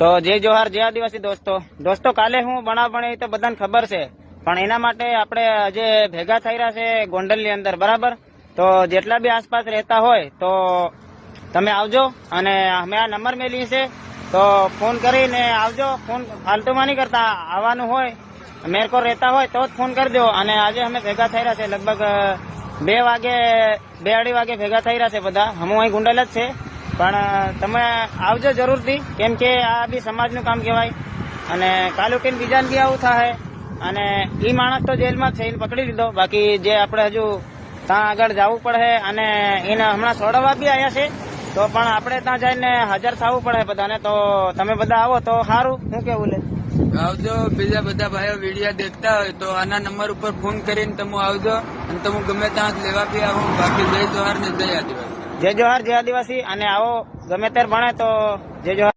તો જય જોહાર જય આદિવાસી દોસ્તો કાલે હું બનાવ બની તો બધાને ખબર છે, પણ એના માટે આપણે આજે ભેગા થઈ રહ્યા છે ગોંડલની અંદર, બરાબર? તો જેટલા બી આસપાસ રહેતા હોય તો તમે આવજો, અને અમે આ નંબર મેલી છે તો ફોન કરીને આવજો. ફોન ફાલતુમાં નહીં કરતા, આવવાનું હોય મેરકો રહેતા હોય તો જ ફોન કરજો. અને આજે અમે ભેગા થઈ રહ્યા છે લગભગ 2-2:30 વાગે ભેગા થઈ રહ્યા છે બધા. હું અહીં ગુંડલ જ છે, પણ તમે આવજો જરૂરથી, કેમ કે આ બી સમાજનું કામ કહેવાય. અને કાલ ઉઠીને બીજાને બી આવું થાય, અને એ માણસ તો જેલમાં છે, એને પકડી લીધો. બાકી જે આપણે હજુ ત્યાં આગળ જવું પડે, અને એને હમણાં છોડવા બી આવ્યા છે, તો પણ આપણે ત્યાં જઈને હાજર થવું પડે બધાને. તો તમે બધા આવો તો સારું. શું કેવું લે? આવજો. બીજા બધા ભાઈઓ વિડીયો દેખતા હોય તો આના નંબર ઉપર ફોન કરીને તમે આવજો, અને તમે ગમે ત્યાં લેવા બી આવો. બાકી જય જોહાર ને જય આદિવાસી. જય જોહાર જય આદિવાસી. અને આવો ગમે ત્યારે ભણે તો જય જોહાર.